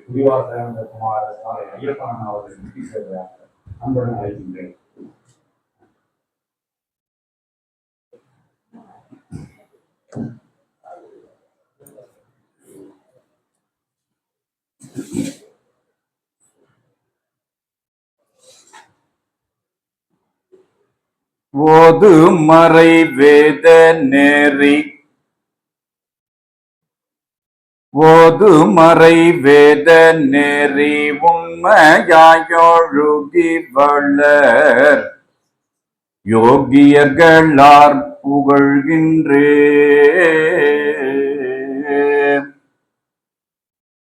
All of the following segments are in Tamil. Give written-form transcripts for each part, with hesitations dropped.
புதிவாச குமார சாலை ஐயப்பன் அவர்கள் நிதி சேவையாக அன்புடன் அழைக்கின்றேன். ஓது மறை வேத நெறி ஓதுமறை வேத நெறி உண்மையாயொழுகி வளர் யோகியர்களார் புகழ்கின்றே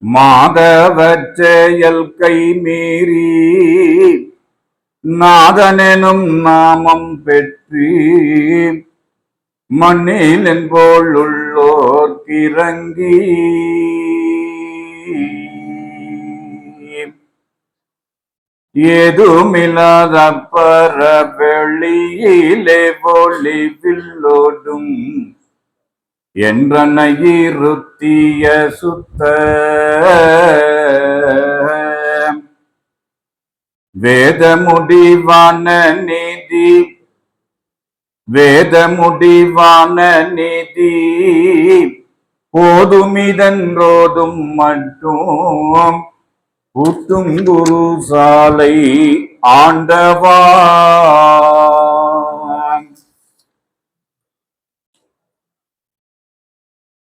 மாதவச் செயல் கை மீறி நாதனெனும் நாமம் பெற்றி மண்ணில் என்போல் உள்ளோர் கிறங்கி ஏதுமில்லாத பர வெளியிலே ஒளிவில்லோடும் என்றனையிருத்திய சுத்த வேத முடிவான நீதி வேத முடிவான நீதி போதுமிதன்றோதும் மட்டும் புத்தும் குரு சாலை ஆண்டவா.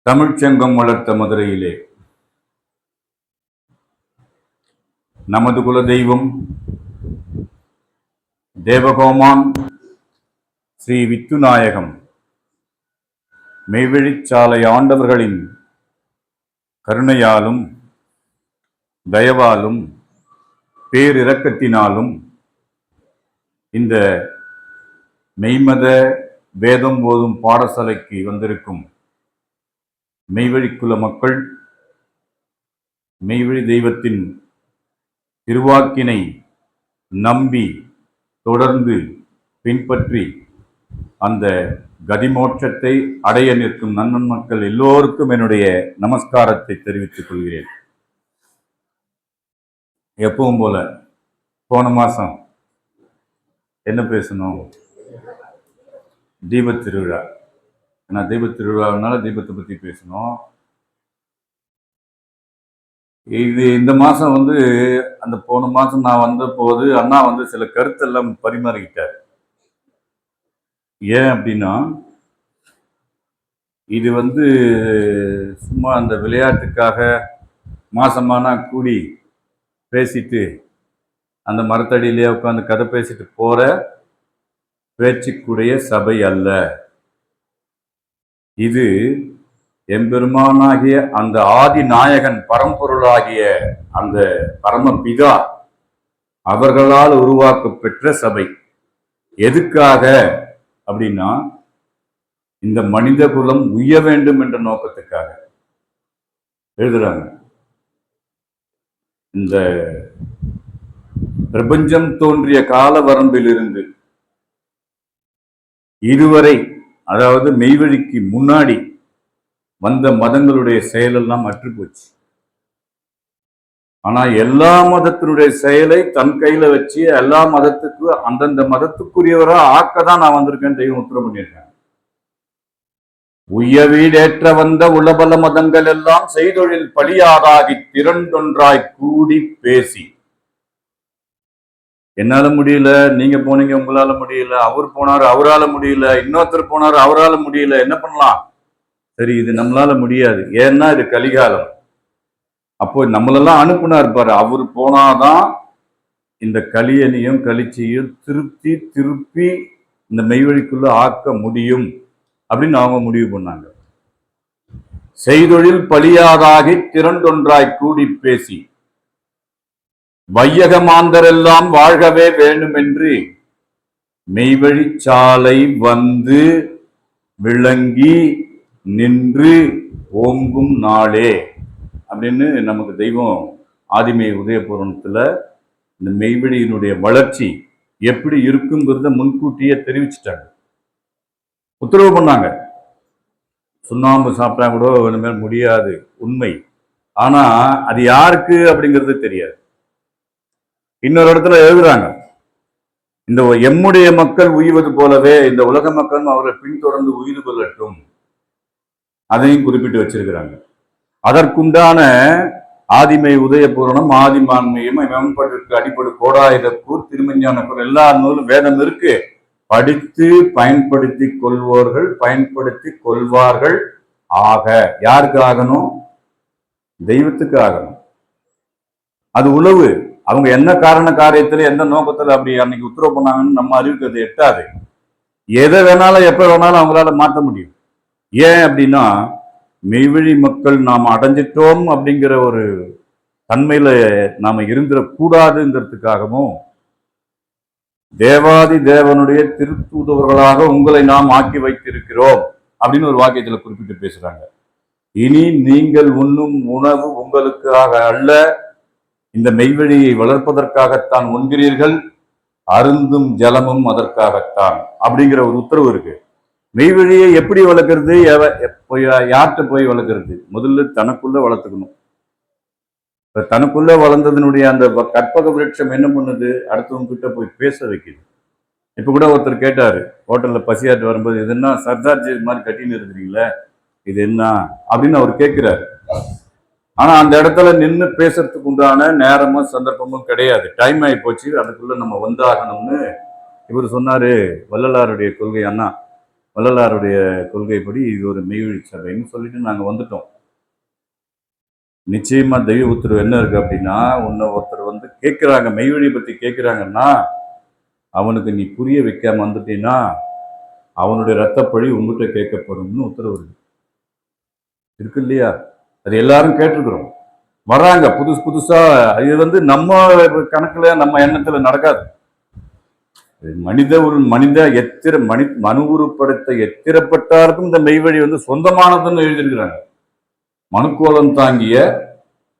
தமிழ்ச்சங்கம் வளர்த்த மதுரையிலே நமது குல தெய்வம் தேவகோமான் ஸ்ரீ வித்துநாயகம் மெய்வழிச்சாலை ஆண்டவர்களின் கருணையாலும் தயவாலும் பேரிரக்கத்தினாலும் இந்த மெய்மத வேதம் ஓதும் பாடசாலைக்கு வந்திருக்கும் மெய்வழிக்குல மக்கள் மெய்வழி தெய்வத்தின் திருவாக்கினை நம்பி தொடர்ந்து பின்பற்றி அந்த கதிமோட்சத்தை அடைய நிற்கும் நன்னன் மக்கள் எல்லோருக்கும் என்னுடைய நமஸ்காரத்தை தெரிவித்துக் கொள்கிறேன். எப்பவும் போல போன மாசம் என்ன பேசணும்? தீபத் திருவிழா. ஏன்னா தீபத் திருவிழானால தீபத்தை பத்தி பேசணும். இது இந்த மாசம் அந்த போன மாசம் நான் வந்த போது அண்ணா சில கருத்தெல்லாம் பரிமாறிக்கிட்டார். ஏன் அப்படின்னா, இது சும்மா அந்த விளையாட்டுக்காக மாசமானா கூடி பேசிட்டு அந்த மரத்தடியிலே உட்காந்து கதை பேசிட்டு போற பேச்சுக்குடைய சபை அல்ல. இது எம்பெருமானாகிய அந்த ஆதி நாயகன் பரம்பொருளாகிய அந்த பரமபிதா அவர்களால் உருவாக்கப்பெற்ற சபை. எதுக்காக அப்படின்னா, இந்த மனித குலம் உய்ய வேண்டும் என்ற நோக்கத்துக்காக எழுதுறாங்க. இந்த பிரபஞ்சம் தோன்றிய கால வரம்பிலிருந்து இதுவரை, அதாவது மெய்வழிக்கு முன்னாடி வந்த மதங்களுடைய செயலெல்லாம் அற்றுப்போச்சு. ஆனா எல்லா மதத்தினுடைய செயலை தன் கையில வச்சு எல்லா மதத்துக்கு அந்தந்த மதத்துக்குரியவரா ஆக்கதான் நான் வந்திருக்கேன். தெய்வம் உத்தரவு பண்ணியிருக்கேன். உய்ய வீடேற்ற வந்த உலபல மதங்கள் எல்லாம் செய்தொழில் பலியாதாகி திரண்டொன்றாய் கூடி பேசி, என்னால முடியல, நீங்க போனீங்க உங்களால முடியல, அவர் போனாரு அவரால முடியல, இன்னொருத்தர் போனாரு அவரால முடியல, என்ன பண்ணலாம்? சரி, இது நம்மளால முடியாது, ஏன்னா இது கலிகாலம். அப்போ நம்மளெல்லாம் அனுப்புனார் பாரு, அவர் போனாதான் இந்த கலியனையும் கலிச்சையும் திருப்பி இந்த மெய்வழிக்குள்ள ஆக்க முடியும் அப்படின்னு அவங்க முடிவு பண்ணாங்க. செய்தொழில் பலியாதாகி திரண்டொன்றாய் கூடி பேசி வையகமாந்தரெல்லாம் வாழ்கவே வேண்டும் என்று மெய்வழிச்சாலை விளங்கி நின்று ஓங்கும் நாளே அப்படின்னு நமக்கு தெய்வம் ஆதிமை உதயபூரணத்துல இந்த மெய்வழியினுடைய வளர்ச்சி எப்படி இருக்குங்கிறத முன்கூட்டியே தெரிவிச்சுட்டாங்க, உத்தரவு பண்ணாங்க. சுண்ணாம்பு சாப்பிட்டா கூட இனிமேல் முடியாது, உண்மை. ஆனா அது யாருக்கு அப்படிங்கிறது தெரியாது. இன்னொரு இடத்துல எழுதுறாங்க, இந்த எம்முடைய மக்கள் உய்வது போலவே இந்த உலக மக்களும் அவரை பின்தொடர்ந்து உய்து கொள்ளட்டும், அதையும் குறிப்பிட்டு வச்சிருக்கிறாங்க. அதற்குண்டான ஆதிமை உதயபூரணம் ஆதிமான்மையும் மேம்பட்டிற்கு அடிப்படை கோடாயுதப்பூர் திருமஞான எல்லா நூலும் வேதம் இருக்கு. படித்து பயன்படுத்தி கொள்வோர்கள் பயன்படுத்தி கொள்வார்கள். ஆக யாருக்கு ஆகணும்? தெய்வத்துக்கு ஆகணும். அது உழவு. அவங்க என்ன காரண காரியத்துல எந்த நோக்கத்துல அப்படி அன்னைக்கு உத்தரவு பண்ணாங்கன்னு நம்ம அறிவுக்கு எட்டாது. எதை வேணாலும் எப்ப வேணாலும் அவங்களால மாற்ற முடியும். ஏன் அப்படின்னா மெய்வழி மக்கள் நாம் அடைஞ்சிட்டோம் அப்படிங்கிற ஒரு தன்மையில நாம இருந்துடக்கூடாதுங்கிறதுக்காகவும் தேவாதி தேவனுடைய திருத்தூதவர்களாக உங்களை நாம் ஆக்கி வைத்திருக்கிறோம் அப்படின்னு ஒரு வாக்கியத்துல குறிப்பிட்டு பேசுறாங்க. இனி நீங்கள் உண்ணும் உணவு உங்களுக்காக அல்ல, இந்த மெய்வழியை வளர்ப்பதற்காகத்தான் உண்கிறீர்கள், அருந்தும் ஜலமும் அதற்காகத்தான் அப்படிங்கிற ஒரு உத்தரவு இருக்கு. மெய்வழியை எப்படி வளர்க்கறது? யார்கிட்ட போய் வளர்க்கறது? முதல்ல தனக்குள்ள வளர்த்துக்கணும். தனக்குள்ள வளர்ந்ததனுடைய அந்த கற்பக விருட்சம் என்ன பண்ணுது? அடுத்தவங்க கிட்ட போய் பேச வைக்குது. இப்ப கூட ஒருத்தர் கேட்டாரு, ஹோட்டல்ல பசியாட்டு வரும்போது, இது என்ன சர்தார்ஜி மாதிரி கட்டின்னு இருக்கிறீங்களே, இது என்ன அப்படின்னு அவர் கேட்கிறாரு. ஆனா அந்த இடத்துல நின்று பேசுறதுக்கு உண்டான நேரமும் சந்தர்ப்பமும் கிடையாது. டைம் ஆகி போச்சு, அதுக்குள்ள நம்ம வந்தாகணும்னு இவர் சொன்னாரு. வள்ளலாருடைய கொள்கை, அண்ணா வள்ளலாருடைய கொள்கைப்படி இது ஒரு மெய்வழி சபைன்னு சொல்லிட்டு நாங்க வந்துட்டோம். நிச்சயமா தெய்வ உத்தரவு என்ன இருக்கு அப்படின்னா, உன்னை ஒருத்தர் கேட்கிறாங்க, மெய்வழி பத்தி கேட்கிறாங்கன்னா அவனுக்கு நீ புரிய வைக்காம வந்துட்டீங்கன்னா அவனுடைய ரத்தப்பழி உங்ககிட்ட கேட்கப்படும்னு உத்தரவு இருக்கு இல்லையா? அது எல்லாரும் கேட்டிருக்கிறோம். வர்றாங்க புதுசா. இது நம்ம கணக்குல நம்ம எண்ணத்துல நடக்காது. மனித மனு உருப்படுத்த எத்திரப்பட்டாருக்கும் இந்த மெய்வழி சொந்தமானதுன்னு எழுதியிருக்கிறாங்க. மனுக்கோலம் தாங்கிய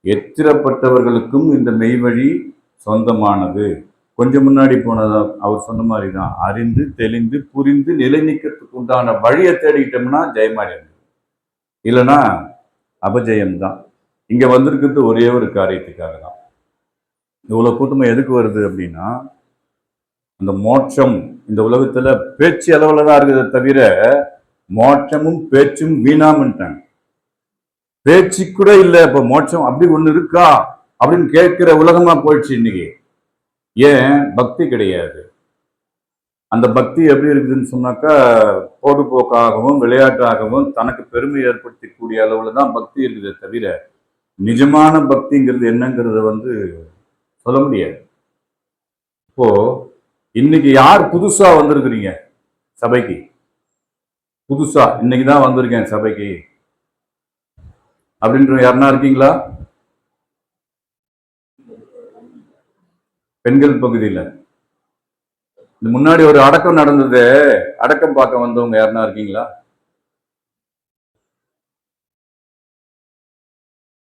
எத்திரப்பட்டவர்களுக்கும் இந்த மெய்வழி சொந்தமானது. கொஞ்சம் முன்னாடி போனதா அவர் சொன்ன மாதிரி தான். அறிந்து தெளிந்து புரிந்து நிலை நிற்கிறதுக்கு உண்டான வழியை தேடிக்கிட்டோம்னா ஜெயமாடி, இல்லைன்னா அபஜயம்தான். இங்க வந்திருக்கிறது ஒரே ஒரு காரியத்துக்காக தான். இவ்வளவு கூட்டமா எதுக்கு வருது அப்படின்னா, அந்த மோட்சம் இந்த உலகத்துல பேச்சு அளவுல தான் இருக்குதே தவிர மோட்சமும் பேச்சும் வீணாமட்டாங்க. பேச்சு கூட இல்லை. இப்ப மோட்சம் அப்படி ஒண்ணு இருக்கா அப்படின்னு கேட்கிற உலகமா போயிடுச்சு இன்னைக்கு. ஏன்? பக்தி கிடையாது. அந்த பக்தி எப்படி இருக்குதுன்னு சொன்னாக்கா, பொழுதுபோக்காகவும் விளையாட்டாகவும் தனக்கு பெருமை ஏற்படுத்தக்கூடிய அளவுல தான் பக்தி இருக்குதே தவிர நிஜமான பக்திங்கிறது என்னங்கிறத சொல்ல முடியாது. இப்போ இன்னைக்கு யார் புதுசா வந்திருக்கிறீங்க சபைக்கு? புதுசா இன்னைக்குதான் வந்திருக்கேன் சபைக்கு அப்படின்ற யாருன்னா இருக்கீங்களா? பெண்கள் பகுதியில இந்த முன்னாடி ஒரு அடக்கம் நடந்தது, அடக்கம் பார்க்க வந்தவங்க யாருன்னா இருக்கீங்களா?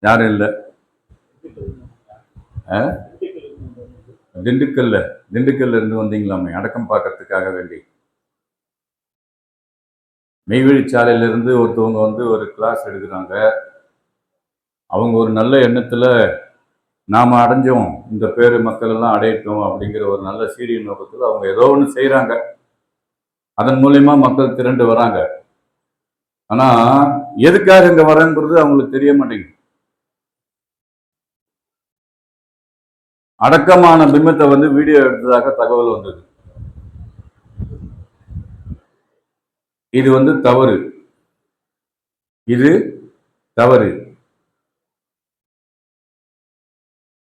யாரும் இல்லை. திண்டுக்கல்ல இருந்து வந்தீங்களாமே அடக்கம் பார்க்கறதுக்காக வேண்டி. மெய்வழிச்சாலையில இருந்து ஒருத்தவங்க ஒரு கிளாஸ் எடுக்கிறாங்க. அவங்க ஒரு நல்ல எண்ணத்துல நாம அடைஞ்சோம், இந்த பேரு மக்கள் எல்லாம் அடையட்டும் அப்படிங்கிற ஒரு நல்ல சீரிய நோக்கத்தில் அவங்க ஏதோ ஒன்று செய்யறாங்க. அதன் மூலியமா மக்கள் திரண்டு வராங்க. ஆனா எதுக்காக இங்க வரங்கிறது அவங்களுக்கு தெரிய மாட்டேங்குது. அடக்கமான பிம்பத்தை வீடியோ எடுத்ததாக தகவல் வந்தது. இது தவறு. இது தவறு.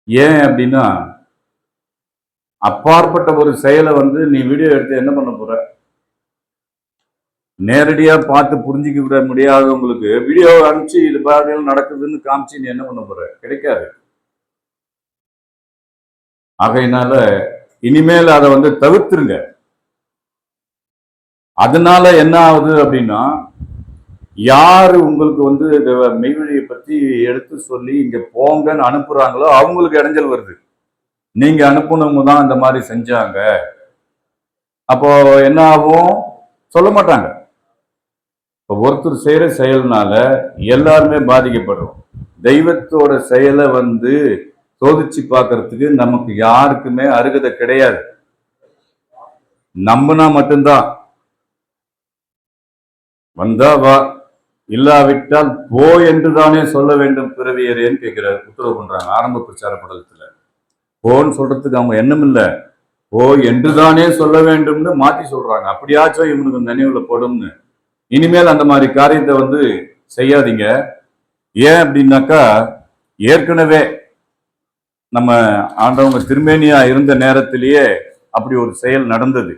ஏன் அப்படின்னா, அப்பாற்பட்ட ஒரு செயலை நீ வீடியோ எடுத்து என்ன பண்ண போற? நேரடியா பார்த்து புரிஞ்சுக்க விட முடியாதவங்களுக்கு வீடியோ அனுப்பிச்சு இது பாடல் நடக்குதுன்னு காமிச்சு நீ என்ன பண்ண போற? கிடைக்காது. ஆகையினால இனிமேல் அதை தவிர்த்துருங்க. அதனால என்ன ஆகுது அப்படின்னா, யாரு உங்களுக்கு மெய்வழியை பத்தி எடுத்து சொல்லி இங்க போங்கன்னு அனுப்புறாங்களோ அவங்களுக்கு இடைஞ்சல் வருது. நீங்க அனுப்புனவங்க தான் இந்த மாதிரி செஞ்சாங்க, அப்போ என்ன ஆகும்? சொல்ல மாட்டாங்க. இப்போ ஒருத்தர் செய்யற செயல்னால எல்லாருமே பாதிக்கப்படுறோம். தெய்வத்தோட செயலை சோதிச்சு பார்க்கறதுக்கு நமக்கு யாருக்குமே அருகதை கிடையாது. நம்பினா மட்டும்தான். வந்தா வா, இல்லாவிட்டால் போ என்றுதானே சொல்ல வேண்டும் பிறவியரேன்னு கேட்கிறார், உத்தரவு பண்றாங்க ஆரம்ப பிரச்சார படலத்துல. போன்னு சொல்றதுக்கு அவங்க எண்ணம் இல்லை, போ என்றுதானே சொல்ல வேண்டும்னு மாற்றி சொல்றாங்க. அப்படியாச்சும் இவனுக்கு நினைவுல போடும்னு. இனிமேல் அந்த மாதிரி காரியத்தை செய்யாதீங்க. ஏன் அப்படின்னாக்கா, ஏற்கனவே நம்ம ஆண்டவங்க திருமேனியா இருந்த நேரத்திலேயே அப்படி ஒரு செயல் நடந்தது.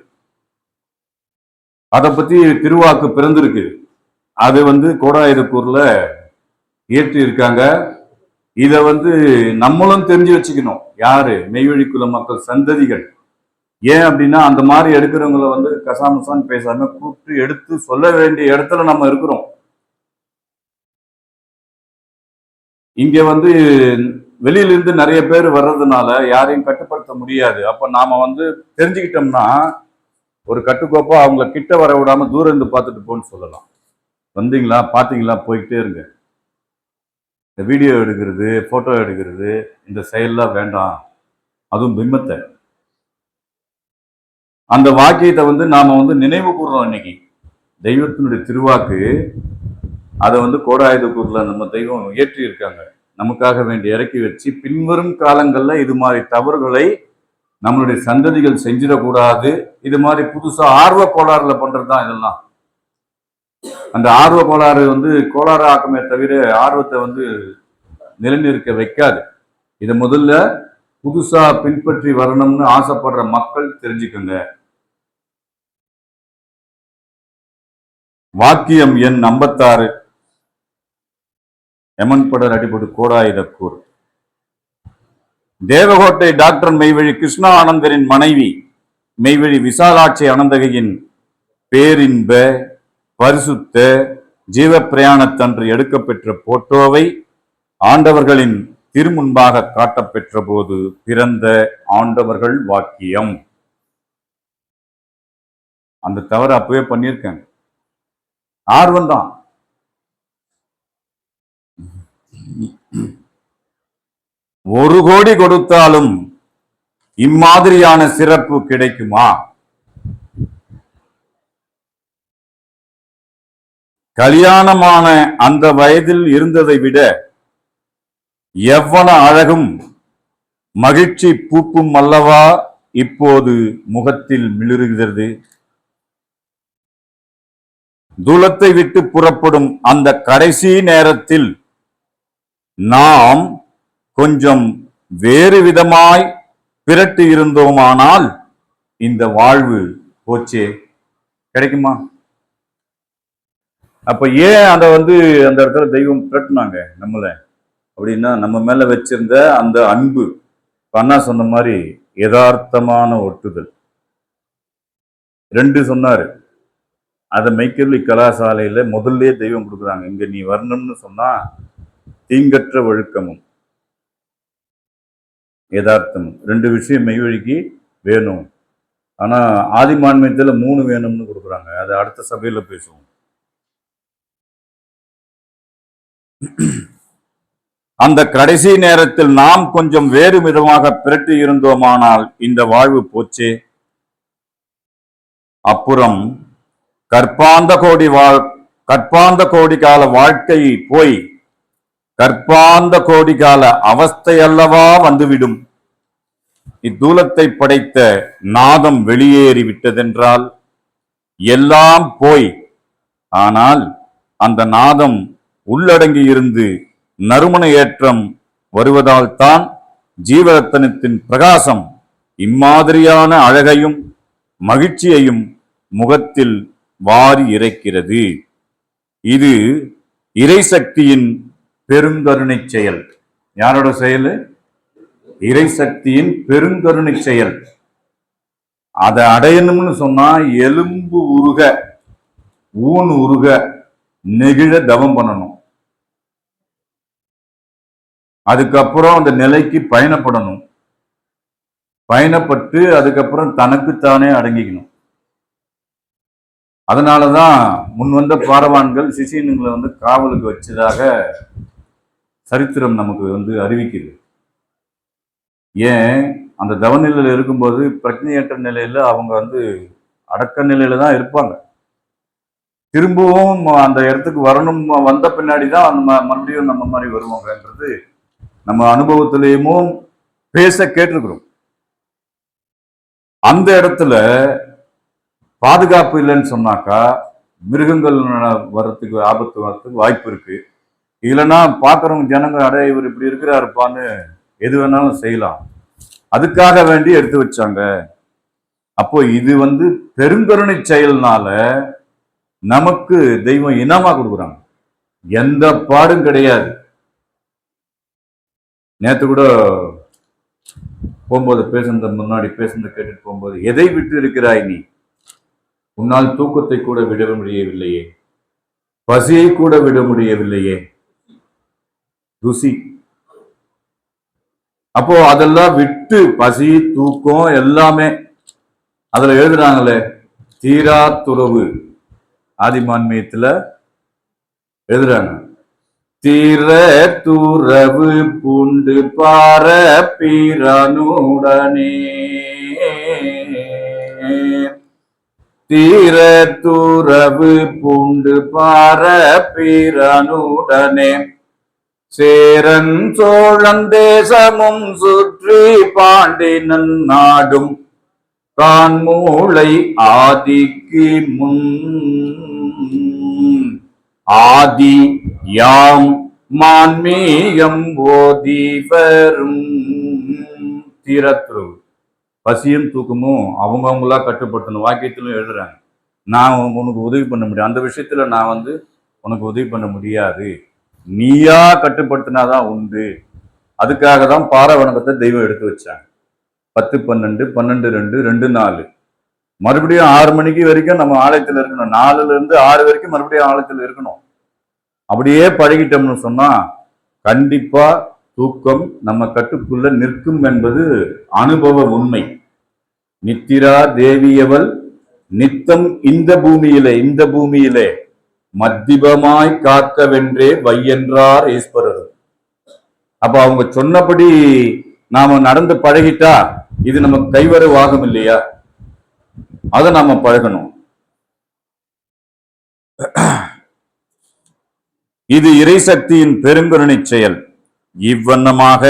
அதை பத்தி திருவாக்கு பிறந்திருக்கு. அது கோடாயுதக்கூர்ல ஏற்றி இருக்காங்க. இத நம்மளும் தெரிஞ்சு வச்சுக்கணும். யாரு? மெய்வழி குல மக்கள் சந்ததிகள். ஏன் அப்படின்னா, அந்த மாதிரி எடுக்கிறவங்களை கசாமசான்னு பேசாம கூப்பிட்டு எடுத்து சொல்ல வேண்டிய இடத்துல நம்ம இருக்கிறோம். இங்க வெளியிலிருந்து நிறைய பேர் வர்றதுனால யாரையும் கட்டுப்படுத்த முடியாது. அப்ப நாம தெரிஞ்சுக்கிட்டோம்னா ஒரு கட்டுக்கோப்பா அவங்கள கிட்ட வர விடாம தூரம் இருந்து பார்த்துட்டு போன்னு சொல்லலாம். வந்தீங்களா, பாத்தீங்களா, போய்கிட்டே இருங்க. இந்த வீடியோ எடுக்கிறது, போட்டோ எடுக்கிறது, இந்த செயல்லாம் வேண்டாம். அதுவும் பிம்பத்தை, அந்த வாக்கியத்தை நாம நினைவு கூறுறோம். இன்னைக்கு தெய்வத்தினுடைய திருவாக்கு அதை கோடாயுதக்கூர்ல நம்ம தெய்வம் ஏற்றி இருக்காங்க. நமக்காக வேண்டி இறக்கி வச்சு, பின்வரும் காலங்கள்ல இது மாதிரி தவறுகளை நம்மளுடைய சந்ததிகள் செஞ்சிடக்கூடாது. இது மாதிரி புதுசா ஆர்வ கோளாறுல பண்றதுதான் இதெல்லாம். அந்த ஆர்வ கோளாறு கோளாறு ஆக்கமே தவிர ஆர்வத்தை நிலைநிறுத்த வைக்காது. இதை முதல்ல புதுசா பின்பற்றி வரணும்னு ஆசைப்படுற மக்கள் தெரிஞ்சுக்கோங்க. வாக்கியம் எண் 56, எமன்படர் அடிபடு கோடாயுதக்கூர். தேவகோட்டை டாக்டர் மெய்வழி கிருஷ்ணா ஆனந்தரின் மனைவி மெய்வழி விசாலாட்சி அனந்தகையின் பேரின்ப பரிசுத்த ஜீவ பிரயாணத்தன்று எடுக்கப்பெற்ற போட்டோவை ஆண்டவர்களின் திருமுன்பாக காட்டப்பெற்ற போது பிறந்த ஆண்டவர்கள் வாக்கியம். அந்த தவறு அப்பவே பண்ணியிருக்காங்க. ஆர்வம் தான். ஒரு கோடி கொடுத்தாலும் இம்மாதிரியான சிறப்பு கிடைக்குமா? கல்யாணமான அந்த வயதில் இருந்ததை விட எவ்வளவு அழகும் மகிழ்ச்சி பூப்பும் அல்லவா இப்போது முகத்தில் மிளிருகிறது. தூலத்தை விட்டு புறப்படும் அந்த கடைசி நேரத்தில் நாம் கொஞ்சம் வேறு விதமாய் பிரட்டு இருந்தோமானால் இந்த வாழ்வு போச்சே, கிடைக்குமா? அப்ப ஏன் அதை அந்த இடத்துல தெய்வம் பிரட்டுனாங்க நம்மள அப்படின்னா, நம்ம மேல வச்சிருந்த அந்த அன்பு. அண்ணா சொன்ன மாதிரி யதார்த்தமான ஒட்டுதல். 2 சொன்னாரு. அதை மெய்க்கருளி கலாசாலையில முதல்ல தெய்வம் கொடுக்குறாங்க. இங்க நீ வரணும்னு சொன்னா தீங்கற்ற ஒழுக்கமும் யதார்த்தமும் 2 விஷயம் மெய்வழிக்கு வேணும். ஆனா ஆதிமான்மியத்துல 3 வேணும்னு கொடுக்குறாங்க. அது அடுத்த சபையில பேசுவோம். அந்த கடைசி நேரத்தில் நாம் கொஞ்சம் வேறு விதமாக பிரட்டி இருந்தோமானால் இந்த வாழ்வு போச்சே. அப்புறம் கற்பாந்த கோடி கால வாழ்க்கை போய் கற்பாந்த கோடி கால அவஸ்தை அல்லவா வந்துவிடும். இத்தூலத்தை படைத்த நாதம் வெளியேறி விட்டதென்றால் எல்லாம் போய், ஆனால் அந்த நாதம் உள்ளடங்கி இருந்து நறுமண ஏற்றம் வருவதால் தான் ஜீவரத்தனத்தின் பிரகாசம் இம்மாதிரியான அழகையும் மகிழ்ச்சியையும் முகத்தில் வாரி இறைக்கிறது. இது இறைசக்தியின் பெருங்கருணை செயல். யாரோட செயல்? இறைசக்தியின் பெருங்கருணை செயல். அதை அடையணும்னு சொன்னா எலும்பு உருக, ஊன் உருக, நெகிழ தவம் பண்ணணும். அதுக்கப்புறம் அந்த நிலைக்கு பயணப்படணும். பயணப்பட்டு அதுக்கப்புறம் தனக்குத்தானே அடங்கிக்கணும். அதனாலதான் முன் வந்த பாரவான்கள் சிசியன்களை காவலுக்கு வச்சதாக சரித்திரம் நமக்கு வந்து அறிவிக்குது. ஏன் அந்த தவநிலையில இருக்கும்போது பிரக்ஞையற்ற நிலையில அவங்க வந்து அடக்க நிலையில தான் இருப்பாங்க. திரும்பவும் அந்த இடத்துக்கு வரணும், வந்த பின்னாடி தான் அந்த மறுபடியும் நம்ம மாதிரி வருவாங்கன்றது நம்ம அனுபவத்திலேயும் பேச கேட்டிருக்கிறோம். அந்த இடத்துல பாதுகாப்பு இல்லைன்னு சொன்னாக்கா மிருகங்கள் வர்றதுக்கு ஆபத்து வர்றதுக்கு வாய்ப்பு இருக்கு. இல்லைன்னா பாக்குறவங்க ஜனங்க அட இவர் இப்படி இருக்கிறாருப்பான்னு எது வேணாலும் செய்யலாம். அதுக்காக வேண்டி எடுத்து வச்சாங்க. அப்போ இது வந்து பெருங்கருணை செயல்னால நமக்கு தெய்வம் இனமா கொடுக்குறாங்க. எந்த பாடும் கிடையாது. நேத்து கூட போகும்போது முன்னாடி பேசுனத கேட்டுட்டு போகும்போது, எதை விட்டு இருக்கிறாய் நீ? உன்னால் தூக்கத்தை கூட விட முடியவில்லையே, பசியை கூட விட முடியவில்லையே, ருசி. அப்போ அதெல்லாம் விட்டு பசி தூக்கம் எல்லாமே அதுல எழுதுறாங்களே, தீரா துறவு ஆதிமான்மியத்துல எழுதுறாங்க. தீர துறவு பூண்டு பார பீரனுடனே, தீர துறவு பூண்டு பார பீரனுடனே, சேரன் சோழன் தேசமும் சுற்றி பாண்டினன் நாடும் தான் மூளை ஆதிக்கு முன் ஆதி யாம் மான்மீகம் ஓதி வரும். தீரத்துறவு பசியும் தூக்கமும் அவங்கவுங்களா கட்டுப்படுத்தணும். வாக்கியத்திலும் எழுதுறாங்க. நான் உனக்கு உதவி பண்ண முடியும், அந்த விஷயத்துல நான் வந்து உனக்கு உதவி பண்ண முடியாது, நீயா கட்டுப்படுத்தினாதான் உண்டு. அதுக்காக தான் பார வணக்கத்தை தெய்வம் எடுத்து வச்சாங்க. 10, 12, 12, 2, 2, 4 மறுபடியும் 6 மணிக்கு வரைக்கும் நம்ம ஆலயத்தில் இருக்கணும். 4ல இருந்து 6 வரைக்கும் மறுபடியும் ஆலயத்தில் இருக்கணும். அப்படியே பழகிட்டோம்னு சொன்னா கண்டிப்பா தூக்கம் நம்ம கட்டுக்குள்ள நிற்கும் என்பது அனுபவ உண்மை. நித்திரா தேவியவள் நித்தம் இந்த பூமியிலே மத்திபமாய் காக்கவென்றே வையென்றார் ஈஸ்வரர். அப்ப அவங்க சொன்னபடி நாம நடந்து பழகிட்டா இது நமக்கு கைவரவாகும் இல்லையா? அதை நாம பழகணும். இது இறைசக்தியின் பெருங்கருணை செயல். இவ்வண்ணமாக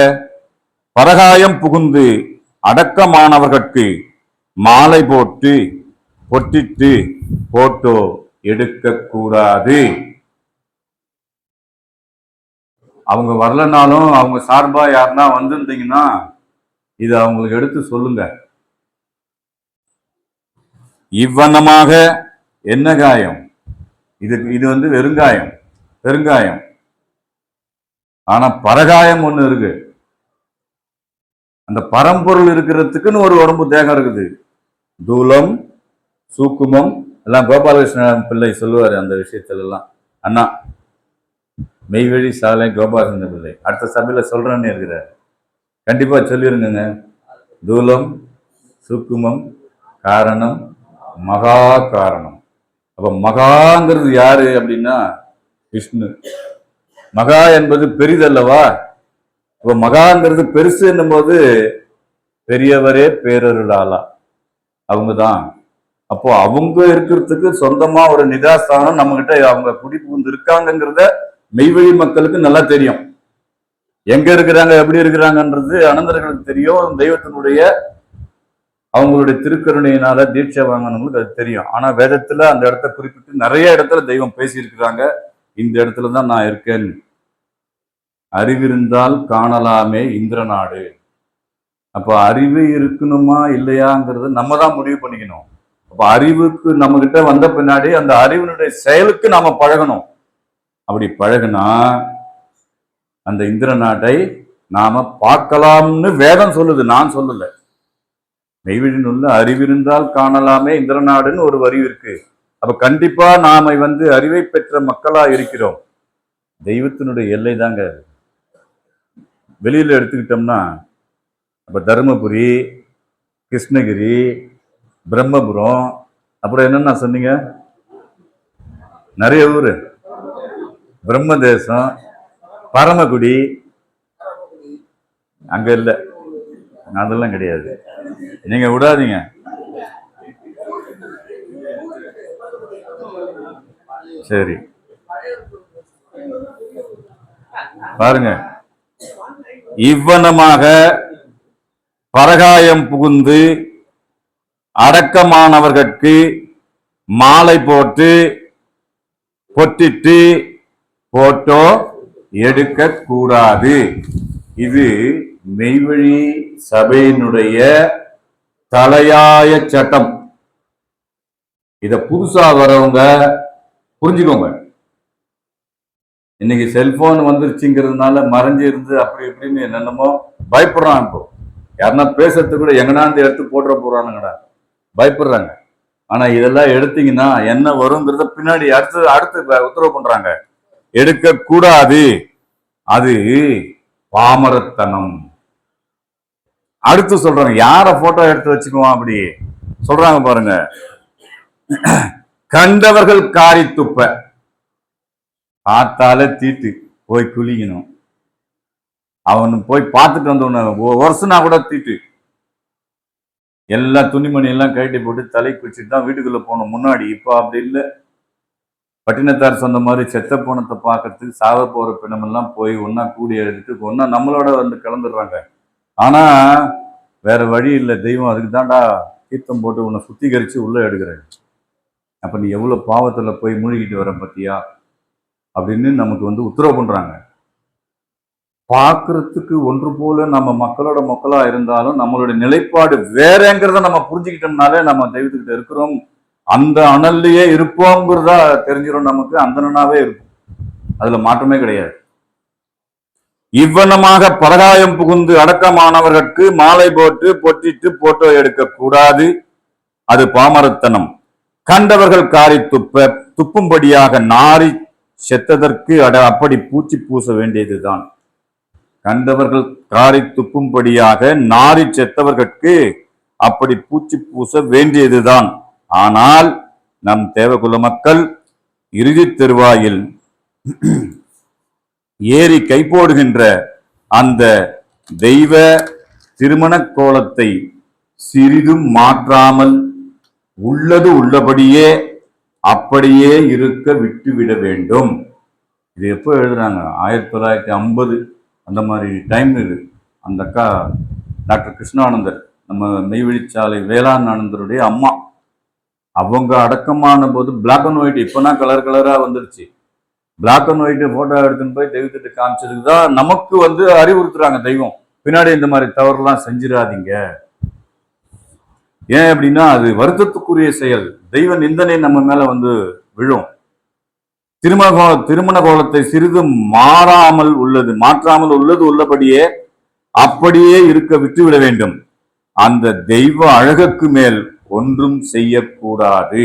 பரகாயம் புகுந்து அடக்கமானவர்கட்கு மாலை போட்டு பொட்டிட்டு போட்டோ எடுக்க கூடாது. அவங்க வரலனாலும் அவங்க சார்பா யாருன்னா வந்திருந்தீங்கன்னா இது அவங்களுக்கு எடுத்து சொல்லுங்க. இவ்வண்ணமாக என்ன காயம்? இது வந்து வெறுங்காயம், பெருங்காயம். ஆனா பரகாயம் ஒண்ணு இருக்கு. அந்த பரம்பொருள் இருக்கிறதுக்குன்னு ஒரு உடம்பு தேகம் இருக்குது. தூலம், சூக்குமம் எல்லாம் கோபாலகிருஷ்ண பிள்ளை சொல்லுவாரு அந்த விஷயத்துல எல்லாம். அண்ணா மெய்வழி சாலை கோபாலகிருஷ்ண பிள்ளை அடுத்த சபையில சொல்றேன்னு இருக்கிறார். கண்டிப்பா சொல்லிருங்க. தூலம், சூக்குமம், காரணம், மகா காரணம். அப்ப மகாங்கிறது யாரு அப்படின்னா விஷ்ணு. மகா என்பது பெரிதல்லவா? இப்ப மகாங்கிறது பெருசு என்னும் போது பெரியவரே பேரருளாளா அவங்கதான். அப்போ அவங்க இருக்கிறதுக்கு சொந்தமா ஒரு நிதாஸ்தானம் நம்ம கிட்ட அவங்க குடிபுகுந்து இருக்காங்கிறத மெய்வழி மக்களுக்கு நல்லா தெரியும். எங்க இருக்கிறாங்க, எப்படி இருக்கிறாங்கன்றது அனந்தர்களுக்கு தெரியும். தெய்வத்தினுடைய அவங்களுடைய திருக்கருணையினால தீட்சை வாங்கினவங்களுக்கு அது தெரியும். ஆனா வேதத்துல அந்த இடத்த குறிப்பிட்டு நிறைய இடத்துல தெய்வம் பேசியிருக்கிறாங்க. இந்த இடத்துலதான் நான் இருக்கேன். அறிவிருந்தால் காணலாமே இந்திரநாடு. அப்ப அறிவு இருக்கணுமா இல்லையாங்கிறத நம்ம தான் முடிவு பண்ணிக்கணும். அப்ப அறிவுக்கு நம்ம கிட்ட வந்த பின்னாடி அந்த அறிவினுடைய செயலுக்கு நாம பழகணும். அப்படி பழகுனா அந்த இந்திர நாட்டை நாம பார்க்கலாம்னு வேதம் சொல்லுது, நான் சொல்லல. மெய்வழி உள்ள அறிவிருந்தால் காணலாமே இந்திரநாடுன்னு ஒரு வரி இருக்கு. அப்ப கண்டிப்பா நாம வந்து அறிவை பெற்ற மக்களா இருக்கிறோம். தெய்வத்தினுடைய எல்லை தாங்க. வெளியில எடுத்துக்கிட்டோம்னா அப்ப தருமபுரி, கிருஷ்ணகிரி, பிரம்மபுரம், அப்புறம் என்னன்னா சொன்னீங்க, நிறைய ஊரு, பிரம்மதேசம், பரமக்குடி அங்க இல்ல, அதெல்லாம் கிடையாது. நீங்க விடாதீங்க. சரி பாருங்க, இவ்வனமாக பரகாயம் புகுந்து அடக்கமானவர்கட்கு மாலை போட்டு பொட்டிட்டு போட்டோ எடுக்க கூடாது. இது மெய்வழி சபையினுடைய தலையாய சட்டம். இத புதுசா வரவங்க புரிஞ்சுக்கோங்க. இன்னைக்கு செல்போன் வந்துருச்சுங்கிறதுனால மறைஞ்சு இருந்து அப்படி இப்படின்னு என்னென்னமோ பயப்படுறான். இப்போ யாருன்னா பேசுறதுக்கு கூட எங்கனாந்து எடுத்து போட்டுற போறானுங்கடா, பயப்படுறாங்க. ஆனா இதெல்லாம் எடுத்தீங்கன்னா என்ன வருங்கிறத பின்னாடி அடுத்து உத்தரவு பண்றாங்க, எடுக்க கூடாது. அது பாமரத்தனம். அடுத்து சொல்றாங்க, யார போட்டோ எடுத்து வச்சுக்குவோம் அப்படி சொல்றாங்க பாருங்க. கண்டவர்கள் காரி துப்ப, பார்த்தாலே தீட்டு, போய் குளிக்கணும். அவனு போய் பார்த்துட்டு வந்தவன வருஷனா கூட தீட்டு. எல்லா துணிமணி எல்லாம் கழட்டி போட்டு தலை குளிச்சுட்டு தான் வீட்டுக்குள்ள போகணும் முன்னாடி. இப்போ அப்படி இல்லை. பட்டினத்தார் சொன்ன மாதிரி செத்த போனத்தை பார்க்கறதுக்கு சாவ போற பிணமெல்லாம் போய் ஒன்னா கூடி எழுதிட்டு ஒன்னா நம்மளோட வந்து கலந்துடுறாங்க. ஆனா வேற வழி இல்லை. தெய்வம் அதுக்கு தான்டா தீர்த்தம் போட்டு உன்னை சுத்திகரிச்சு உள்ள எடுக்கிறேன். அப்ப நீ எவ்வளவு பாவத்துல போய் மூழ்கிட்டு வர பத்தியா அப்படின்னு நமக்கு வந்து உத்தரவு பண்றாங்க. பார்க்கறதுக்கு ஒன்று போல நம்ம மக்களோட மக்களா இருந்தாலும் நம்மளுடைய நிலைப்பாடு வேறங்கிறத நம்ம புரிஞ்சுக்கிட்டோம்னாலே நம்ம தெய்வத்துக்கிட்ட இருக்கிறோம், அந்த அனல்லையே இருப்போங்கிறதா தெரிஞ்சிடும். நமக்கு அந்தனாவே இருக்கும், அதுல மாற்றமே கிடையாது. இவ்வனமாக பரகாயம் புகுந்து அடக்கமானவர்களுக்கு மாலை போட்டு பொட்டிட்டு போட்டோ எடுக்க கூடாது, அது பாமரத்தனம். கண்டவர்கள் காரி துப்பும்படியாக நாரி செத்ததற்கு அப்படி பூச்சி பூச வேண்டியதுதான். கண்டவர்கள் காரி துப்பும்படியாக நாரி செத்தவர்களுக்கு அப்படி பூச்சி பூச வேண்டியதுதான். ஆனால் நம் தேவகுல மக்கள் இறுதி தெருவாயில் ஏறி கைப்போடுகின்ற அந்த தெய்வ திருமண கோலத்தை சிறிதும் மாற்றாமல் உள்ளது உள்ளபடியே அப்படியே இருக்க விட்டுவிட வேண்டும். இது எப்போ எழுதுறாங்க? 1950 அந்த மாதிரி டைம். இது அந்த அக்கா டாக்டர் கிருஷ்ணானந்தர், நம்ம மெய்வழிச்சாலை வேளாண் ஆனந்தருடைய அம்மா. அவங்க அடக்கமான போது பிளாக் அண்ட் ஒயிட், இப்போனா கலர் கலரா வந்துருச்சு. பிளாக் அண்ட் ஒயிட் போட்டோ எடுத்துன்னு போய் தெய்வத்திட்டு காமிச்சதுக்கு தான் நமக்கு வந்து அறிவுறுத்துறாங்க தெய்வம். பின்னாடி இந்த மாதிரி தவறுலாம் செஞ்சிடாதீங்க. ஏன் அப்படின்னா அது வருத்தத்துக்குரிய செயல். தெய்வ நிந்தனை நம்ம மேல வந்து விழும். திருமண கோலத்தை சிறிது மாறாமல் மாற்றாமல் உள்ளது உள்ளபடியே அப்படியே இருக்க விட்டுவிட வேண்டும். அந்த தெய்வ அழகுக்கு மேல் ஒன்றும் செய்யக்கூடாது.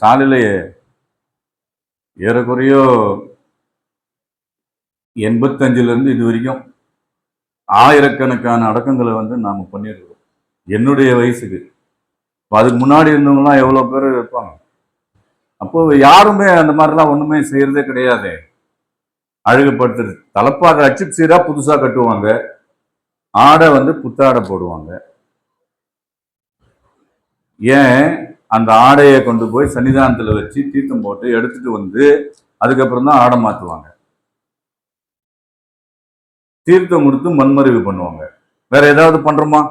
சாலையிலேயே ஏறக்குறைய 85ல இருந்து இது வரைக்கும் ஆயிரக்கணக்கான அடக்கங்களை வந்து நாம பண்ணிருக்கோம். என்னுடைய வயசுக்கு அதுக்கு முன்னாடி இருந்தவங்கலாம் எவ்வளவு பேர் இருப்பாங்க. அப்போ யாருமே அந்த மாதிரிலாம் ஒண்ணுமே செய்யறதே கிடையாது. அழகுபடுத்துறது, தலைப்பாக அச்சு சீரா புதுசா கட்டுவாங்க, ஆடை வந்து புத்தாடை போடுவாங்க. ஏன் அந்த ஆடையை கொண்டு போய் சன்னிதானத்துல வச்சு தீர்த்தம் போட்டு எடுத்துட்டு வந்து அதுக்கப்புறம் தான் ஆடை மாத்துவாங்க. தீர்த்தம் கொடுத்து மண்மறைவு பண்ணுவாங்க. வேற ஏதாவது பண்றோமா?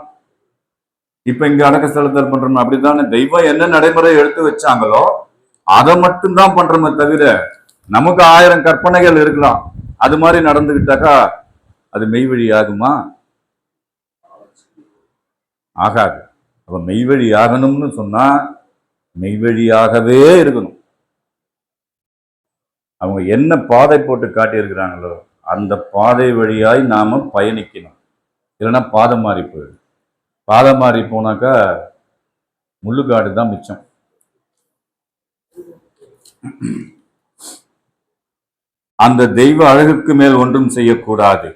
இப்ப இங்க அடக்க ஸ்தலத்தில் பண்றோம். அப்படித்தானே தெய்வம் என்ன நடைமுறை எடுத்து வச்சாங்களோ அதை மட்டும்தான் பண்றோமே தவிர, நமக்கு 1000 கற்பனைகள் இருக்கலாம். அது மாதிரி நடந்துகிட்டாக்கா அது மெய்வழி ஆகுமா? ஆகாது. அப்ப மெய்வழி ஆகணும்னு சொன்னா மெய்வழியாகவே இருக்கணும். அவங்க என்ன பாதை போட்டு காட்டி இருக்கிறாங்களோ அந்த பாதை வழியாய் நாம பயணிக்கணும். இல்லைன்னா பாதை மாறி போயிடும். பாதை மாறி போனாக்கா முள்ளுக்காடு தான் மிச்சம். அந்த தெய்வ அழகுக்கு மேல் ஒன்றும் செய்யக்கூடாது.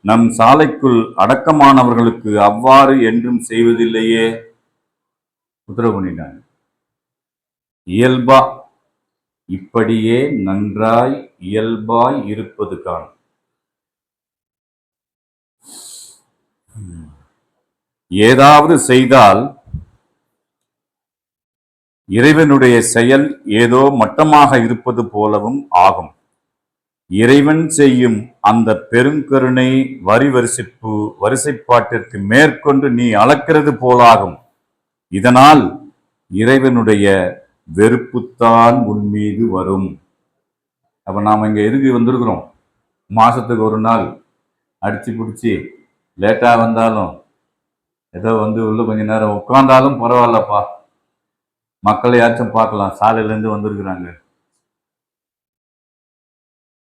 நம் சாலைக்குள் அடக்கமானவர்களுக்கு அவ்வாறு என்றும் செய்வதில்லையே, உத்தரவு பண்ணிட்டாங்க. இயல்பா இப்படியே நன்றாய் இயல்பாய் இருப்பது காண். ஏதாவது செய்தால் இறைவனுடைய செயல் ஏதோ மட்டமாக இருப்பது போலவும் ஆகும். இறைவன் செய்யும் அந்த பெருங்கருணை வரிசைப்பாட்டிற்கு மேற்கொண்டு நீ அளக்கிறது போலாகும். இதனால் இறைவனுடைய வெறுப்புத்தான் உன் மீது வரும். அப்ப நாம இங்க எதுக்கு வந்திருக்கிறோம்? மாசத்துக்கு ஒரு நாள் அடிச்சு பிடிச்சி லேட்டா வந்தாலும் ஏதோ உள்ள கொஞ்ச நேரம் உட்கார்ந்தாலும் பரவாயில்லப்பா, மக்களையாச்சும் பார்க்கலாம், சாலையிலேருந்து வந்திருக்கிறாங்க,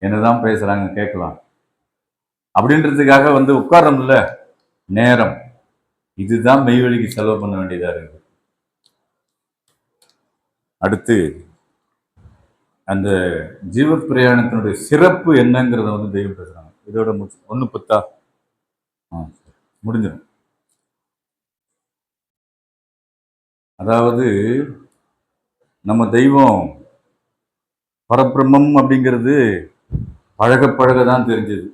என்னதான் பேசுறாங்க கேட்கலாம் அப்படின்றதுக்காக உட்கார்றோம்ல நேரம். இதுதான் மெய்வழிக்கு செலவு பண்ண வேண்டியதா இருக்கு. அடுத்து அந்த ஜீவ பிரயாணத்தினுடைய சிறப்பு என்னங்கிறத தெய்வம் பேசுறாங்க. இதோட 1:10 முடிஞ்சிடும். அதாவது நம்ம தெய்வம் பரபிரம்மம் அப்படிங்கிறது பழக பழகதான் தெரிஞ்சது.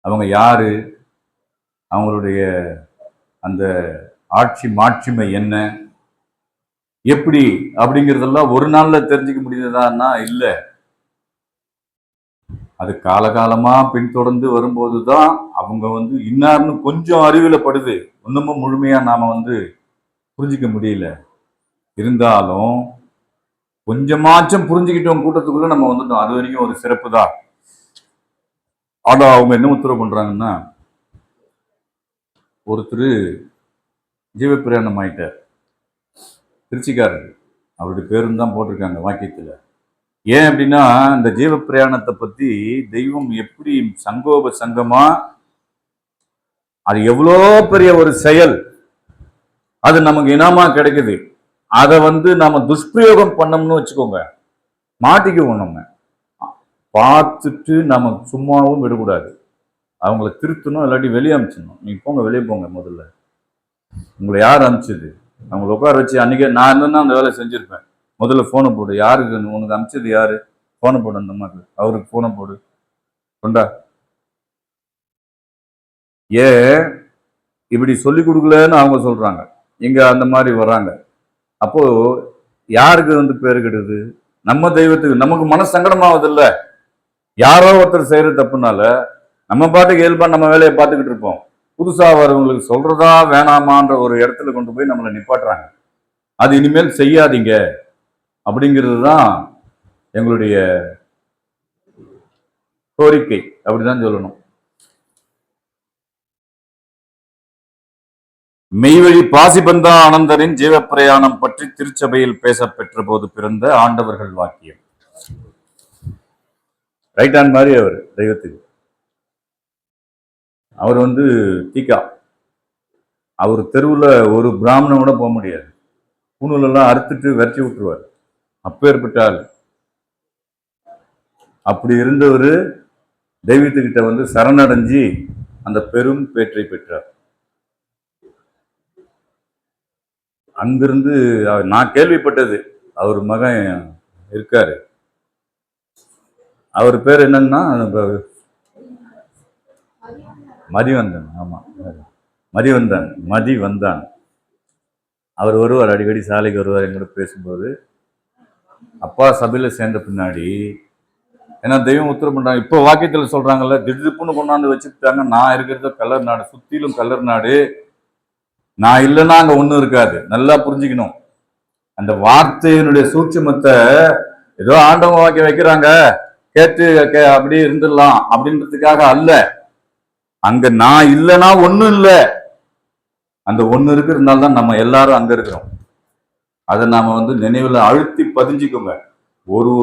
அவங்க யாரு, அவங்களுடைய அந்த ஆட்சி மாட்சிமை என்ன, எப்படி அப்படிங்கிறதெல்லாம் ஒரு நாள்ல தெரிஞ்சுக்க முடியுதான்னா இல்லை. அது காலகாலமா பின்தொடர்ந்து வரும்போதுதான் அவங்க இன்னார்னு கொஞ்சம் அறிவுல படுது. இன்னமும் முழுமையா நாம புரிஞ்சிக்க முடியல. இருந்தாலும் கொஞ்சமாச்சும் புரிஞ்சுக்கிட்டோம் கூட்டத்துக்குள்ள நம்ம வந்துட்டோம். அது வரைக்கும் ஒரு சிறப்பு தான். ஆனா அவங்க என்ன உத்தரவு பண்றாங்கன்னா, ஒருத்தர் ஜீவ பிரயாணம் ஆயிட்டார், திருச்சிக்காரர், அவருடைய பேரும் தான் போட்டிருக்காங்க வாக்கியத்துல. ஏன் அப்படின்னா இந்த ஜீவ பிரயாணத்தை பத்தி தெய்வம் எப்படி சங்கோப சங்கமா, அது எவ்வளோ பெரிய ஒரு செயல், அது நமக்கு இனமா கிடைக்குது. அதை நாம துஷ்பிரயோகம் பண்ணோம்னு வச்சுக்கோங்க, மாட்டிக்குவோம். நம்ம பார்த்துட்டு நம்ம சும்மாவும் விடக்கூடாது. அவங்கள திருத்தணும், இல்லாட்டி வெளியே அனுப்பிச்சிடணும். நீங்க போங்க, வெளியே போங்க. முதல்ல உங்களை யார் அனுப்பிச்சது? அவங்களை உட்கார வச்சு, அன்னைக்கே நான் என்னன்னா அந்த வேலை செஞ்சிருப்பேன். முதல்ல போனை போடு, யாருக்கு உனக்கு அனுப்பிச்சது யாரு, போனை போடு, அந்த மாதிரி அவருக்கு போனை போடு, கொண்டா. ஏன் இப்படி சொல்லி கொடுக்கலன்னு அவங்க சொல்றாங்க, இங்க அந்த மாதிரி வர்றாங்க. அப்போ யாருக்கு பேரு கெடுது? நம்ம தெய்வத்துக்கு. நமக்கு மன சங்கடமாவது இல்லை, யாரோ ஒருத்தர் செய்யறது தப்புனால நம்ம பாட்டுக்கு இயல்பா நம்ம வேலையை பார்த்துக்கிட்டு இருப்போம். புதுசா வரவங்களுக்கு சொல்றதா வேணாமான்ற ஒரு இடத்துல கொண்டு போய் நம்மளை நிப்பாட்டுறாங்க. அது இனிமேல் செய்யாதீங்க அப்படிங்கிறது தான் எங்களுடைய கோரிக்கை. அப்படிதான் சொல்லணும். மெய்வழி பாசிபந்தா ஆனந்தரின் ஜீவ பிரயாணம் பற்றி திருச்சபையில் பேச பெற்ற போது பிறந்த ஆண்டவர்கள் வாக்கியம். ரைட் ஹேண்ட் மாதிரி அவர் தெய்வத்துக்கு. அவர் தீக்கா. அவர் தெருவில் ஒரு பிராமணன் கூட போக முடியாது. பூணூலெல்லாம் அறுத்துட்டு விரட்டி விட்டுருவார். அப்பேற்பட்டால் அப்படி இருந்தவர் தெய்வத்துக்கிட்ட சரணடைஞ்சி அந்த பெரும் பேற்றை பெற்றார். அங்கிருந்து நான் கேள்விப்பட்டது, அவர் மகன் இருக்காரு, அவர் பேர் என்னன்னா மதிவந்தன். ஆமா, மதிவந்தான். அவர் வருவார், அடிக்கடி சாலைக்கு வருவார். எங்கூட பேசும்போது அப்பா சபையில சேர்ந்த பின்னாடி, ஏன்னா தெய்வம் உத்தரவு பண்றாங்க. இப்போ வாக்கியத்தில் சொல்றாங்கல்ல, திடுப்புன்னு கொண்டாந்து வச்சுட்டாங்க. நான் இருக்கிறத கல்லர் நாடு, சுத்திலும் கல்லர் நாடு. நான் இல்லைன்னா அங்க ஒண்ணும் இருக்காது. நல்லா புரிஞ்சுக்கணும். அந்த வார்த்தையினுடைய சூட்சுமத்தை ஏதோ ஆண்டவங்க வாக்கியம் வைக்கிறாங்க, கேட்டு அப்படி இருந்துடலாம் அப்படின்றதுக்காக அல்ல. அங்க நான் இல்லைன்னா ஒண்ணும் இல்லை, அந்த ஒண்ணு இருக்கிறதுனால தான் நம்ம எல்லாரும் அங்க இருக்கிறோம். அதை நாம நினைவுல அழுத்தி பதிஞ்சுக்கோங்க. ஒரு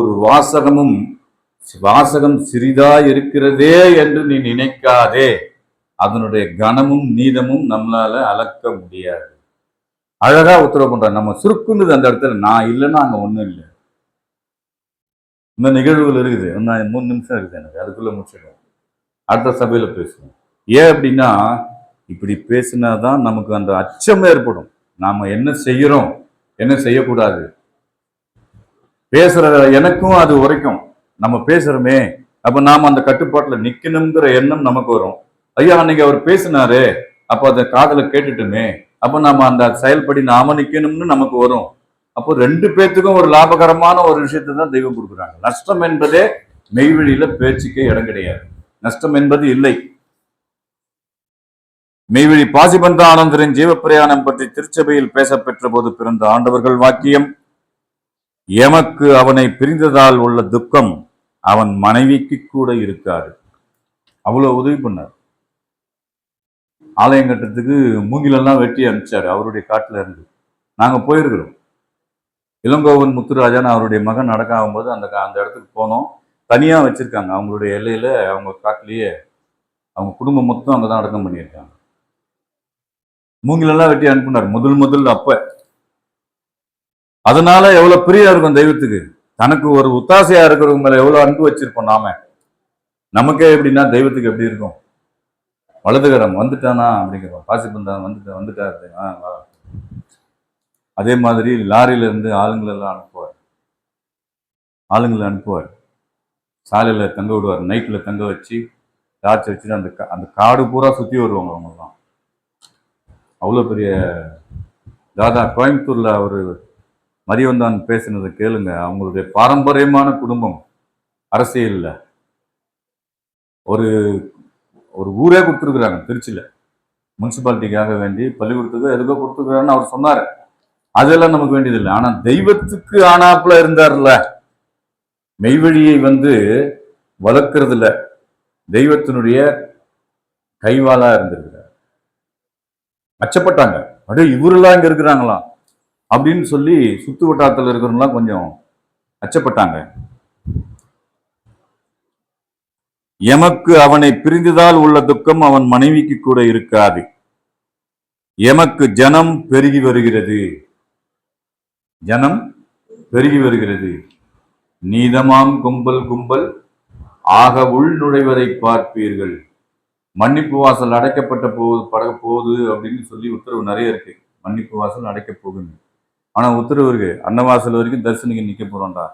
வாசகம் சிறிதா இருக்கிறதே என்று நீ நினைக்காதே. அதனுடைய கனமும் நீதமும் நம்மளால அளக்க முடியாது. அழகா உத்தரவு பண்ற. நம்ம சுருக்குன்னு அந்த இடத்துல நான் இல்லைன்னா அங்க ஒண்ணும் இல்லை. இந்த நிகழ்வுகள் இருக்குது, 3 நிமிஷம் இருக்குது எனக்கு, அதுக்குள்ள முடிச்சிடுவோம். அடுத்த சபையில பேசுவோம். ஏன் அப்படின்னா இப்படி பேசினாதான் நமக்கு அந்த அச்சம் ஏற்படும். நாம என்ன செய்யறோம், என்ன செய்யக்கூடாது. பேசுற எனக்கும் அது உரைக்கும். நம்ம பேசுறோமே, அப்ப நாம அந்த கட்டுப்பாட்டுல நிக்கணுங்கிற எண்ணம் நமக்கு வரும். ஐயா அன்னைக்கு அவர் பேசினாரு, அப்ப அதை காதுல கேட்டுட்டுமே, அப்ப நாம அந்த செயல்படி நாம நிக்கணும்னு நமக்கு வரும். அப்போ ரெண்டு பேத்துக்கும் ஒரு லாபகரமான ஒரு விஷயத்தை தான் தெய்வம் கொடுக்குறாங்க. நஷ்டம் என்பதே மெய்வழியில பேச்சுக்கே இடம் கிடையாது. நஷ்டம் என்பது இல்லை. மெய்வழி பாசிபந்த ஆனந்தரின் ஜீவப்பிரயாணம் பற்றி திருச்சபையில் பேசப்பெற்ற போது பிறந்த ஆண்டவர்கள் வாக்கியம், எமக்கு அவனை பிரிந்ததால் உள்ள துக்கம் அவன் மனைவிக்கு கூட இருக்காது. அவ்வளவு உதவி பண்ணார். ஆலயம் கட்டுறதுக்கு மூங்கிலெல்லாம் வெட்டி அனுப்பிச்சாரு அவருடைய காட்டுல இருந்து. நாங்க போயிருக்கிறோம். இளங்கோவன் முத்துராஜான்னு அவருடைய மகன் நடக்க ஆகும்போது அந்த இடத்துக்கு போனோம். தனியா வச்சிருக்காங்க அவங்களுடைய எல்லையில, அவங்க காட்டிலேயே அவங்க குடும்பம் மொத்தம் அங்கதான் அடக்கம் பண்ணியிருக்காங்க. மூங்கிலெல்லாம் வெட்டி அனுப்பினார் முதல் அப்ப. அதனால எவ்வளவு பிரியா இருக்கும் தெய்வத்துக்கு. தனக்கு ஒரு உத்தாசையா இருக்கிறவங்க மேல எவ்வளவு அன்பு வச்சிருப்போம் நாம. நமக்கே எப்படின்னா தெய்வத்துக்கு எப்படி இருக்கும்? வலதுகரம் வந்துட்டானா அப்படிங்கிறோம். பாசிபந்தான் வந்துட்டாரு. அதே மாதிரி லாரியில இருந்து ஆளுங்களை அனுப்புவார். சாலையில தங்க விடுவார், நைட்ல தங்க வச்சு டார்ச் வச்சுட்டு அந்த காடு பூரா சுத்தி வருவாங்க அவங்கெல்லாம். அவ்வளவு பெரிய தாதா. கோயம்புத்தூர்ல அவரு மரியவந்தான் பேசினதை கேளுங்க. அவங்களுடைய பாரம்பரியமான குடும்பம். அரசியல்ல ஒரு ஒரு ஊரே கொடுத்துருக்குறாங்க திருச்சியில. முனிசிபாலிட்டிக்காக வேண்டி பள்ளிக்கூடத்துக்கு எதுக்கோ கொடுத்துருக்குறாருன்னு அவர் சொன்னாரு. அதெல்லாம் நமக்கு வேண்டியதில்லை. ஆனா தெய்வத்துக்கு ஆனாப்புல இருந்தார்ல, மெய்வழியை வளர்க்கறதுல தெய்வத்தினுடைய கைவாளா இருந்திருக்கிறார். அச்சப்பட்டாங்க. அடே இவரெல்லாம் இங்க இருக்கிறாங்களாம் அப்படின்னு சொல்லி சுத்து வட்டாரத்தில் இருக்கிறவங்களாம் கொஞ்சம் அச்சப்பட்டாங்க. எமக்கு அவனை பிரிந்ததால் உள்ள துக்கம் அவன் மனைவிக்கு கூட இருக்காது. எமக்கு ஜனம் பெருகி வருகிறது. நீதமாம் கும்பல் ஆக உள் நுழைவதை பார்ப்பீர்கள். மன்னிப்பு வாசல் அடைக்கப்பட்ட போகுது அப்படின்னு சொல்லி உத்தரவு நிறைய இருக்கு. மன்னிப்பு வாசல் அடைக்க போகுது. ஆனா உத்தரவு இருக்கு, அன்னவாசல் வரைக்கும் தரிசனிக்கு நிக்க போறோம்டா,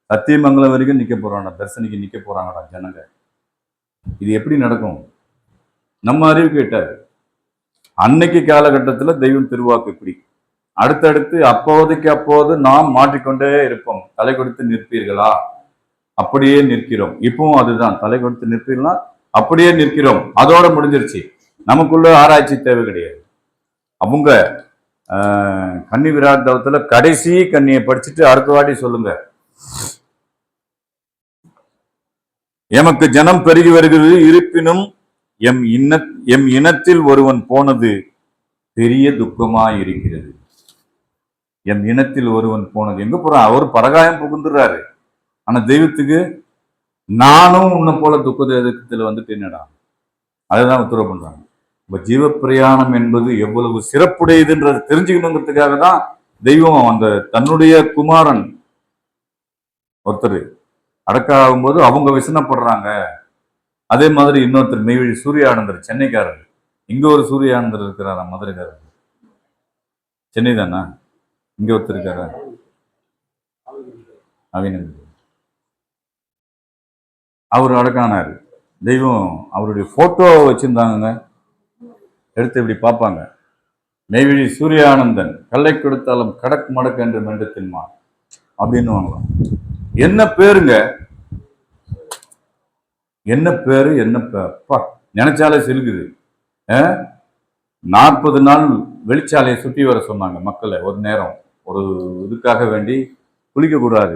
சத்தியமங்கலம் வரைக்கும் நிக்க போறான்டா, தரிசனிக்கு நிக்க போறாங்கடா ஜனங்க. இது எப்படி நடக்கும்? நம்ம அறிவு கேட்டார். அன்னைக்கு காலகட்டத்துல தெய்வம் திருவாக்கு இப்படி. அடுத்தடுத்து அப்போது நாம் மாற்றிக்கொண்டே இருப்போம். தலை கொடுத்து நிற்பீர்களா? அப்படியே நிற்கிறோம். இப்பவும் அதுதான், தலை கொடுத்து நிற்பீர்களா? அப்படியே நிற்கிறோம். அதோட முடிஞ்சிருச்சு. நமக்குள்ள ஆராய்ச்சி தேவை கிடையாது. அவங்க கன்னி விராட்டத்துல கடைசி கன்னியை படிச்சுட்டு அடுத்த வாட்டி சொல்லுங்க. எமக்கு ஜனம் பெருகி வருகிறது, இருப்பினும் எம் இனத்தில் ஒருவன் போனது பெரிய துக்கமாயிருக்கிறது. எம் இனத்தில் ஒருவன் போனது எங்க போறான்? அவர் பரகாயம் புகுந்துடுறாரு. ஆனா தெய்வத்துக்கு நானும் உன்னை போல துக்கத்துல என்னடா, அதுதான் உத்தரவு பண்றாங்க. இப்ப ஜீவ பிரயாணம் என்பது எவ்வளவு சிறப்புடையதுன்றது தெரிஞ்சுக்கணுங்கிறதுக்காக தான் தெய்வம் அந்த தன்னுடைய குமாரன் ஒருத்தர் அடக்க ஆகும்போது அவங்க விசனப்படுறாங்க. அதே மாதிரி இன்னொருத்தர் மெய்வழி சூரியானந்தர், சென்னைக்காரர். இங்க ஒரு சூரியானந்தர் இருக்கிறாரா? மதுரைக்காரர். சென்னை தானா? இங்க ஒருத்தர் இருக்காரா? அவினந்தர். அவர் அடக்கானாரு. தெய்வம் அவருடைய போட்டோ வச்சிருந்தாங்க, எடுத்து இப்படி பார்ப்பாங்க. மெய்வழி சூரியானந்தன் கல்லை கொடுத்தாலும் கடக் மடக்கு என்று மெண்டத்தின்மா அப்படின்னு வாங்கலாம். என்ன பேருங்க? என்ன பேரு? அப்பா நினைச்சாலே சிலுக்குது. 40 நாள் வெளிச்சாலையை சுற்றி வர சொன்னாங்க மக்களை. ஒரு நேரம் ஒரு இதுக்காக வேண்டி குளிக்க கூடாது,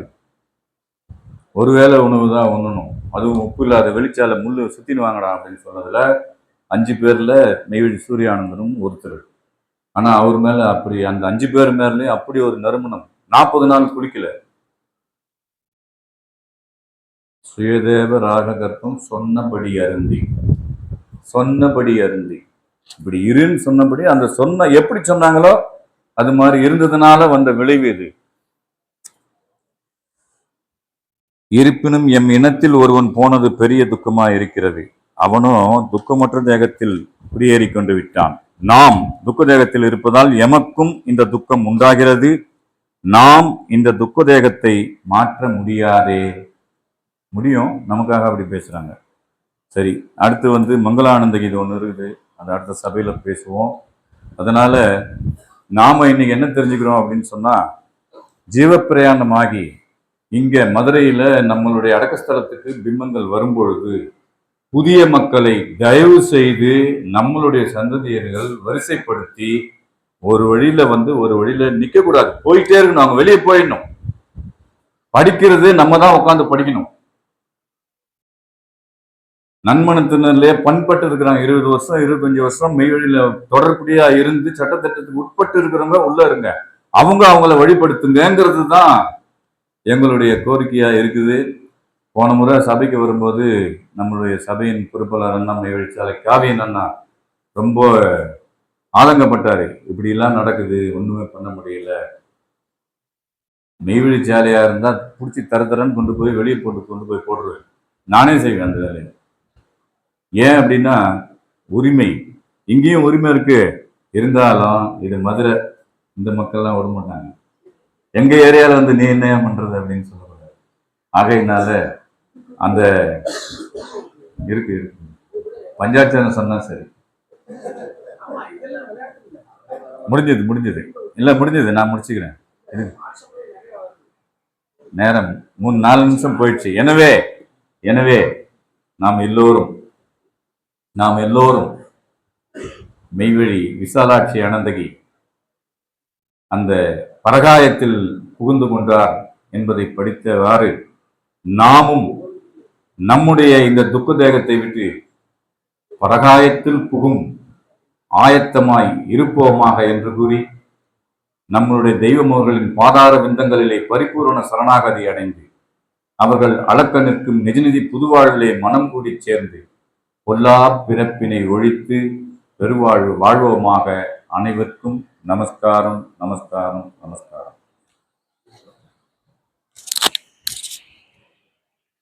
ஒருவேளை உணவு தான் உண்ணணும், அதுவும் உப்பு இல்லாத வெளிச்சாலை முள்ளு சுத்தின்னு வாங்கடா அப்படின்னு சொன்னதுல 5 பேர்ல மெய்வழி சூரியானந்தனும் ஒருத்தர். ஆனா அவர் மேல அப்படி அந்த 5 பேர் மேலேயும் அப்படி ஒரு நறுமணம். 40 நாள் குளிக்கல. சுயதேவ ராககற்பம் சொன்னபடி அருந்தி இப்படி இருன்னு சொன்னபடி, அந்த எப்படி சொன்னாங்களோ அது மாதிரி இருந்ததுனால வந்த விளைவு இது. இருப்பினும் எம் இனத்தில் ஒருவன் போனது பெரிய துக்கமா இருக்கிறது. அவனும் துக்கமற்ற தேகத்தில் குடியேறி கொண்டு விட்டான். நாம் துக்க தேகத்தில் இருப்பதால் எமக்கும் இந்த துக்கம் உண்டாகிறது. நாம் இந்த துக்க தேகத்தை மாற்ற முடியாதே. முடியும், நமக்காக அப்படி பேசுறாங்க. சரி, அடுத்து வந்து மங்களானந்த கீதை ஒன்று இருக்குது, அதை அடுத்த சபையில பேசுவோம். அதனால நாம இன்னைக்கு என்ன தெரிஞ்சுக்கிறோம் அப்படின்னு சொன்னா, ஜீவப்பிரயாணமாகி இங்க மதுரையில நம்மளுடைய அடக்கஸ்தலத்துக்கு பிம்பங்கள் வரும்பொழுது புதிய மக்களை தயவு செய்து நம்மளுடைய சந்ததியர்கள் வரிசைப்படுத்தி ஒரு வழியில நிக்க கூடாது, போயிட்டே இருக்கணும். அவங்க வெளியே போயிடணும். படிக்கிறது நம்ம தான் உட்காந்து படிக்கணும். நன்மனத்தினர்லயே பண்பட்டு இருக்கிறாங்க, 20 வருஷம் 25 வருஷம் மெய்வழியில தொடர்புடையா இருந்து சட்டத்திட்டத்துக்கு உட்பட்டு இருக்கிறவங்க உள்ள இருங்க, அவங்கள வழிபடுத்துங்கிறது தான் எங்களுடைய கோரிக்கையா இருக்குது. போன முறை சபைக்கு வரும்போது நம்மளுடைய சபையின் பொறுப்பாளர் அண்ணா மெய்வழிச்சாலை காவியன் அண்ணா ரொம்ப ஆதங்கப்பட்டாரு. இப்படி எல்லாம் நடக்குது, ஒண்ணுமே பண்ண முடியல. மெய்வழிச்சாலையா இருந்தா பிடிச்சி தரன்னு கொண்டு போய் வெளியே கொண்டு போய் போடுருவேன், நானே செய்வேன் அந்த வேலையை. ஏன் அப்படின்னா உரிமை, இங்கேயும் உரிமை இருக்கு, இருந்தாலும் இது மதுரை, இந்த மக்கள்லாம் விட மாட்டாங்க. எங்க ஏரியாவில் வந்து நீ என்ன பண்றது அப்படின்னு சொல்லக்கூடாது. ஆகையினால அந்த இருக்கு பஞ்சாயத்து சொன்னா சரி. முடிஞ்சது இல்ல, முடிஞ்சது, நான் முடிச்சுக்கிறேன். நேரம் 3-4 நிமிஷம் போயிடுச்சு. எனவே நாம் எல்லோரும் மெய்வழி விசாலாட்சி அனந்தகி அந்த பரகாயத்தில் புகுந்து கொண்டார் என்பதை படித்தவாறு நாமும் நம்முடைய இந்த துக்க தேகத்தை விட்டு பரகாயத்தில் புகும் ஆயத்தமாய் இருப்போமாக என்று கூறி நம்மளுடைய தெய்வமோர்களின் பாதார விந்தங்களிலே பரிபூரண சரணாகதி அடைந்து அவர்கள் அளக்க நிற்கும் நிஜநிதி புதுவாழ்விலே மனம் கூடி சேர்ந்து பொல்லா பிறப்பினை ஒழித்து பெருவாழ்வு வாழ்வோமாக. அனைவருக்கும் நமஸ்காரம்.